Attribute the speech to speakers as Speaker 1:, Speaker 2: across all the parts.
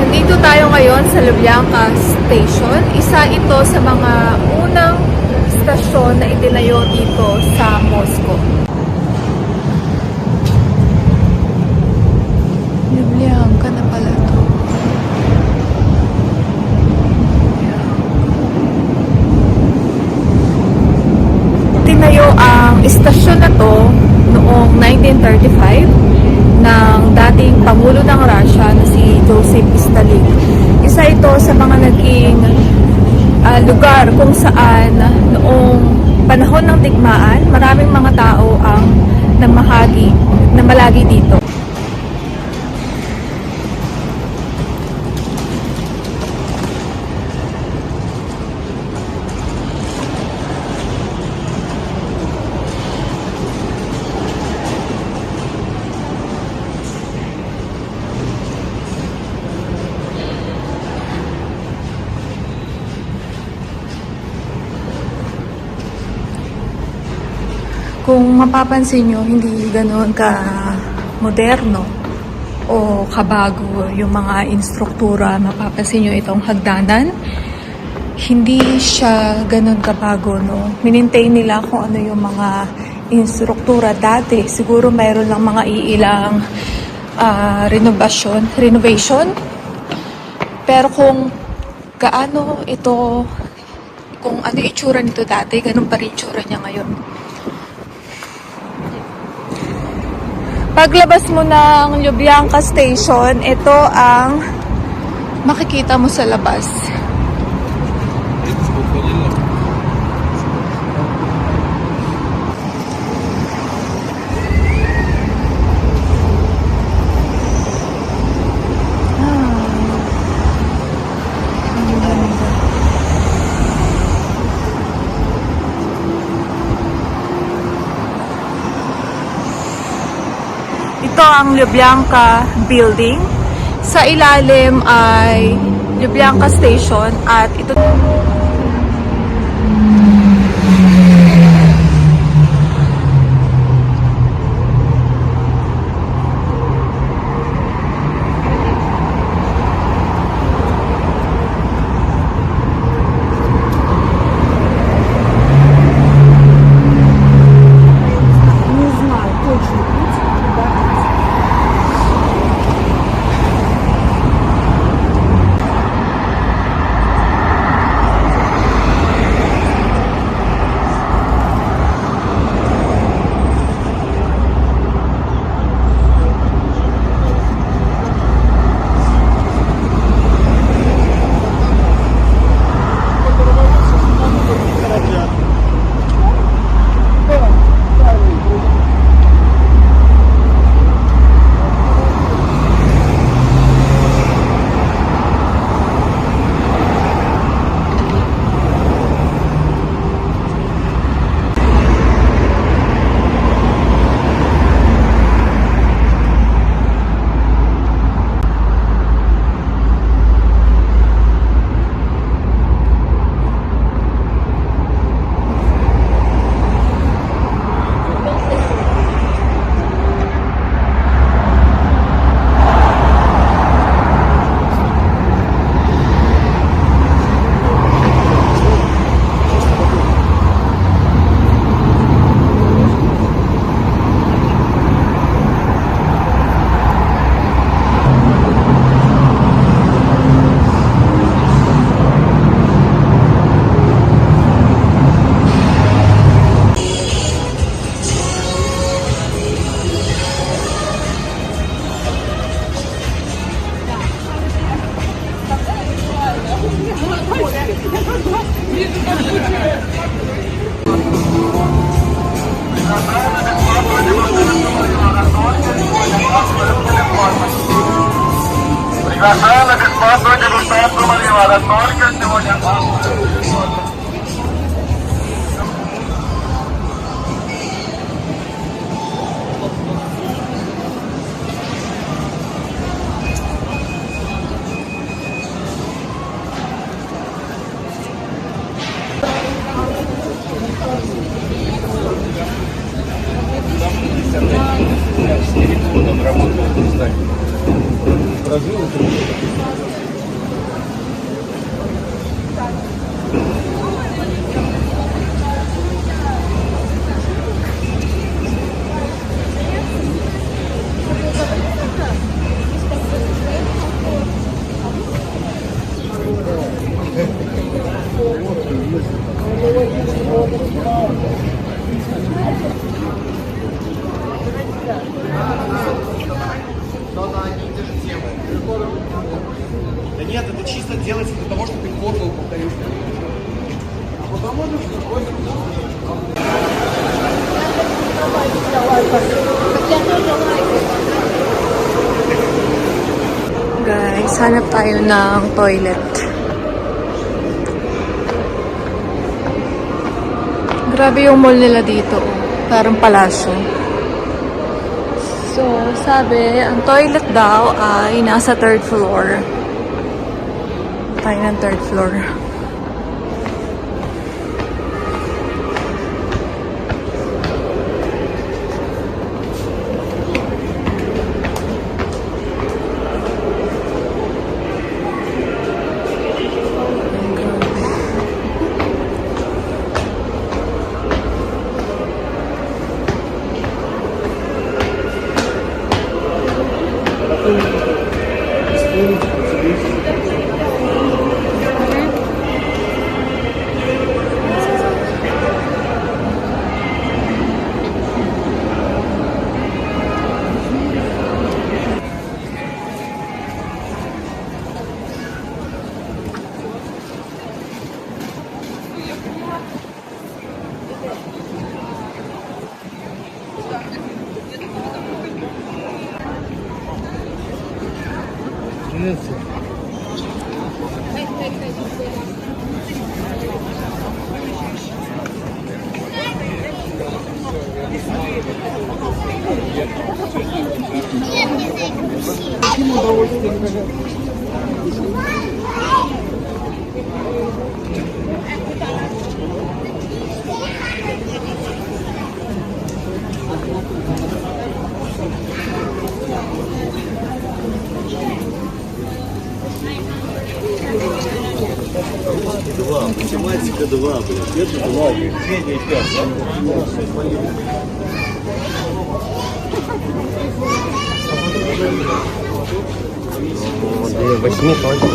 Speaker 1: Nandito tayo ngayon sa Lubyanka Station. Isa ito sa mga unang stasyon na itinayo dito sa Moscow. Lubyanka na pala to. Tinayo ang istasyon na to noong 1935 ng dating Pangulo ng Russia na si Joseph Stalin. Isa ito sa mga naging lugar kung saan noong panahon ng digmaan, maraming mga tao ang namalagi dito. Kung mapapansin nyo, hindi ganoon ka moderno o kabago yung mga instruktura. Mapapansin nyo itong hagdanan. Hindi siya ganoon kabago, no? Minintain nila kung ano yung mga instruktura dati. Siguro mayroon lang mga iilang renovation. Pero kung gaano ito, kung ano yung itsura nito dati, ganun pa rin itsura niya ngayon. Paglabas mo ng Lubyanka Station, ito ang makikita mo sa labas. Ito ang Lubyanka Building. Sa ilalim ay Lubyanka Station at ito
Speaker 2: Приглашаю на бесплатную дегустацию мармелада только сегодня.
Speaker 3: Развил делается для того, чтобы их формулу повторить. А потом можно
Speaker 1: Guys, hanap tayo ng toilet. Grabe yung mall nila dito. Parang palasyo. So, sabi, ang toilet daw ay nasa 3rd floor. Tayo ng 3rd floor.
Speaker 4: Математика 2, блядь, это 2, Федя 5. 8 точно.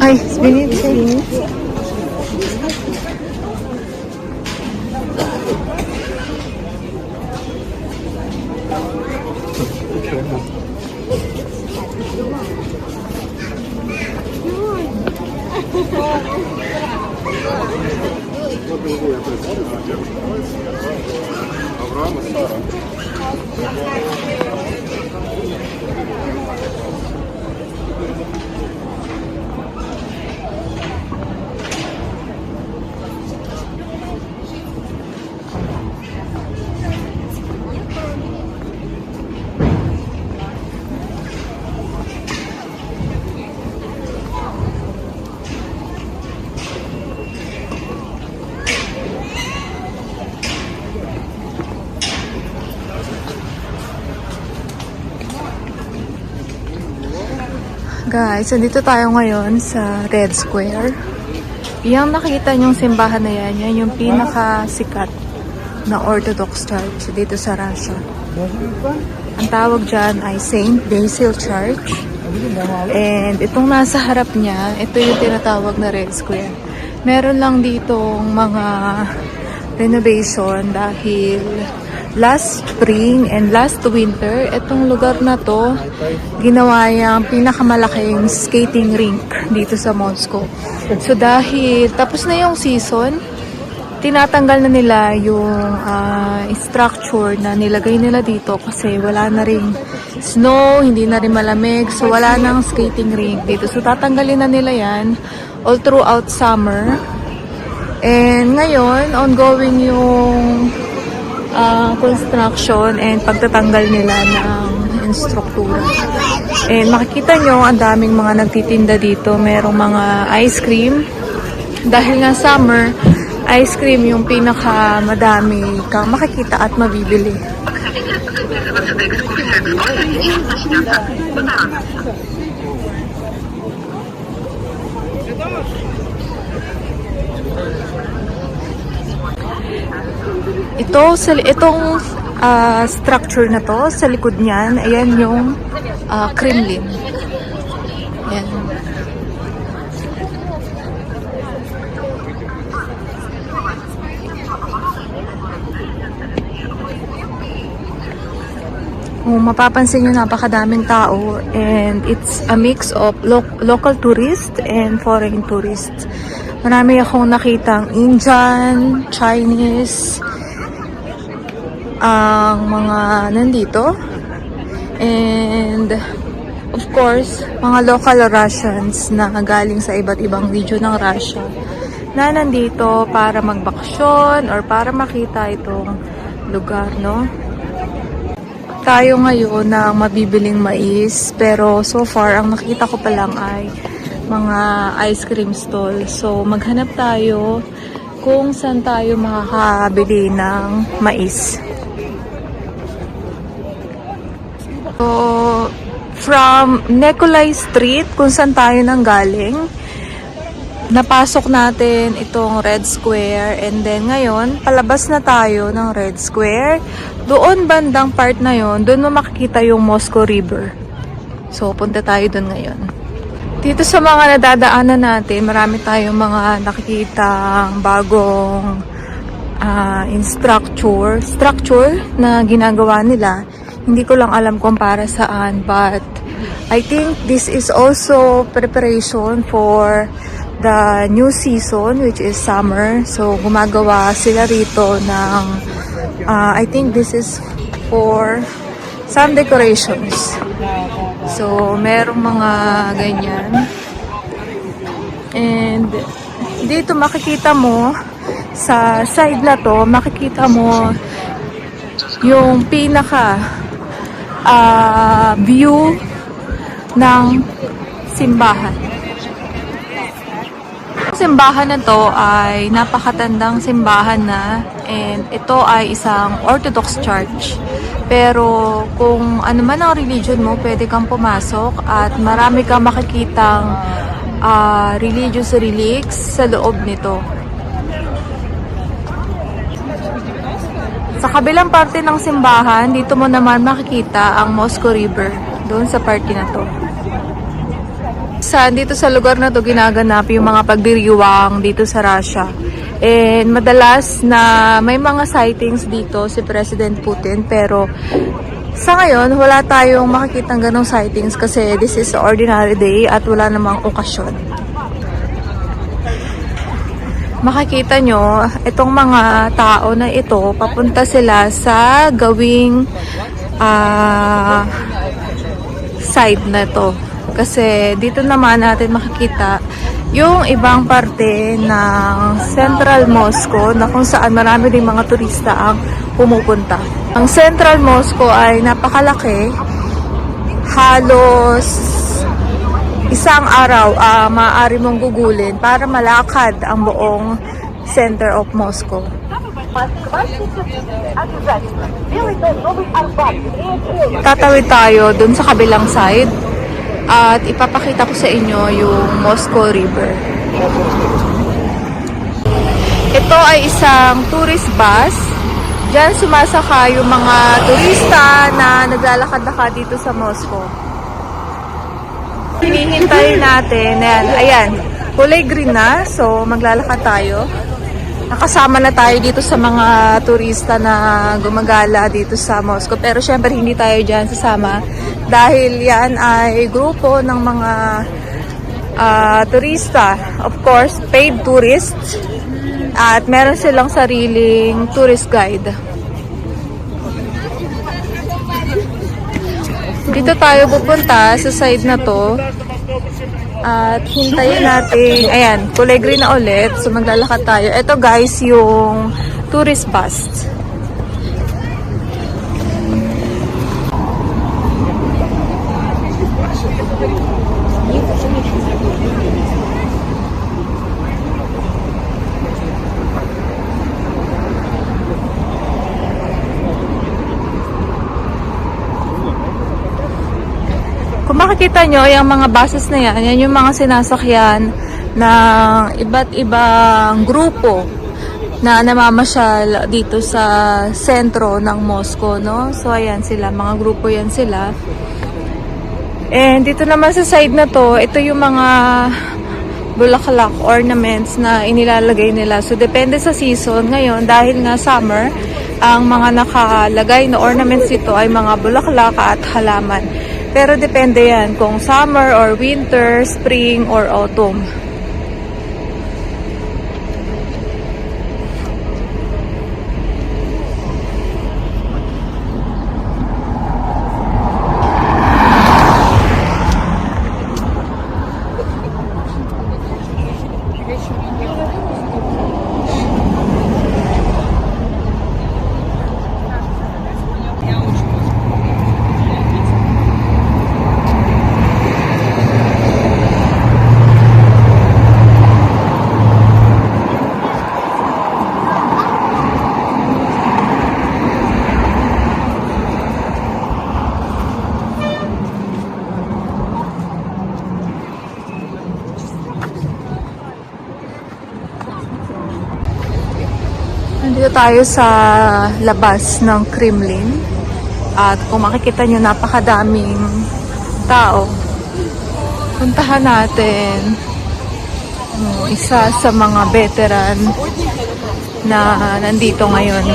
Speaker 1: Ay, binibig.
Speaker 2: Авраам и Сара.
Speaker 1: Guys, andito tayo ngayon sa Red Square. Yung nakita niyong simbahan na yan, yan yung pinakasikat na Orthodox Church dito sa Russia. Ang tawag dyan ay St. Basil Church. And itong nasa harap niya, ito yung tinatawag na Red Square. Meron lang ditong mga renovation dahil last spring and last winter, itong lugar na to, ginawa yung pinakamalaking skating rink dito sa Moscow. So dahil tapos na yung season, tinatanggal na nila yung structure na nilagay nila dito kasi wala na ring snow, hindi na rin malamig, so wala nang skating rink dito. So tatanggalin na nila yan all throughout summer. And ngayon, ongoing yung construction and pagtatanggal nila ng instruktura. And makikita nyo, ang daming mga nagtitinda dito. Merong mga ice cream. Dahil nga summer, ice cream yung pinakamadami kang makikita at mabibili. Itong structure na to, sa likod niyan, ayan yung Kremlin. Ayan. Mapapansin nyo, napakadaming tao, and it's a mix of local tourists and foreign tourists. Marami akong nakitang Indian, Chinese, ang mga nandito, and of course mga local Russians na galing sa iba't ibang region ng Russia na nandito para magbakasyon or para makita itong lugar, no? Tayo ngayon na mabibiling mais, pero so far ang nakita ko pa lang ay mga ice cream stall. So maghanap tayo kung saan tayo makakabili ng mais. So from Nikolai Street, kung saan tayo nanggaling, napasok natin itong Red Square, and then ngayon palabas na tayo ng Red Square. Doon bandang part na yon, doon mo makikita yung Moscow River. So punta tayo doon ngayon. Dito sa mga nadadaanan natin, marami tayong mga nakikitang bagong structure na ginagawa nila. Hindi ko lang alam kung para saan, but I think this is also preparation for the new season, which is summer. So gumagawa sila rito ng I think this is for some decorations. So merong mga ganyan, and dito makikita mo sa side na to, makikita mo yung pinaka view ng simbahan. Simbahan na to ay napakatandang simbahan na, and ito ay isang Orthodox church. Pero kung ano man ang religion mo, pwede kang pumasok at marami kang makikitang religious relics sa loob nito. Sa kabilang parte ng simbahan, dito mo naman makikita ang Moscow River, doon sa parte na to. Dito sa lugar na to ginaganap yung mga pagdiriwang dito sa Russia. And madalas na may mga sightings dito si President Putin, pero sa ngayon wala tayong makikitang ganong sightings kasi this is ordinary day at wala namang okasyon. Makikita nyo, itong mga tao na ito, papunta sila sa gawing side na to. Kasi dito naman natin makikita yung ibang parte ng Central Moscow na kung saan marami ding mga turista ang pumupunta. Ang Central Moscow ay napakalaki. Halos isang araw maaari mong gugulin para malakad ang buong center of Moscow. Tatawid tayo dun sa kabilang side at ipapakita ko sa inyo yung Moscow River. Ito ay isang tourist bus. Diyan sumasaka yung mga turista na naglalakad-lakad dito sa Moscow. Hinihintay natin. Ayan, kulay green na. So maglalakad tayo. Nakasama na tayo dito sa mga turista na gumagala dito sa Moscow. Pero syempre hindi tayo dyan sasama dahil yan ay grupo ng mga turista. Of course, paid tourists. At meron silang sariling tourist guide. Dito tayo pupunta sa side na to. At hintayin natin, ayan, kulay green na ulit. So maglalakad tayo. Ito guys, yung tourist bus. Kung makikita nyo, yung mga buses na yan yung mga sinasakyan ng iba't ibang grupo na namamasyal dito sa sentro ng Moscow, no? So, ayan sila. Mga grupo yan sila. And dito naman sa side na to, ito yung mga bulaklak ornaments na inilalagay nila. So, depende sa season. Ngayon, dahil nga summer, ang mga nakalagay na ornaments dito ay mga bulaklak at halaman. Pero depende yan kung summer or winter, spring or autumn. Nandito tayo sa labas ng Kremlin. At kung makikita nyo, napakadaming tao. Puntahan natin isa sa mga veteran na nandito ngayon.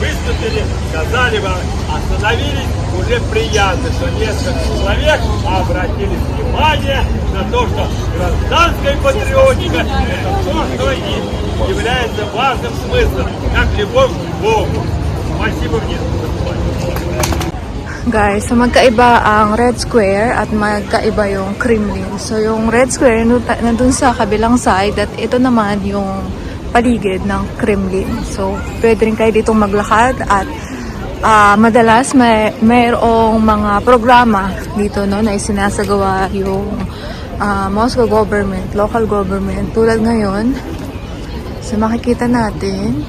Speaker 2: Выступили, сказали вам, остановились, уже приятно, что несколько человек обратили внимание на то, что гражданская патриотика – это то, что и является важным смыслом, как любовь к Богу. Спасибо мне.
Speaker 1: Guys, so magkaiba ang Red Square at magkaiba yung Kremlin. So yung Red Square nandun sa kabilang side at ito naman yung paligid ng Kremlin. So pwede rin kayo ditong maglakad at madalas mayroong mga programa dito, no, na isinasagawa yung Moscow government, local government. Tulad ngayon, so makikita natin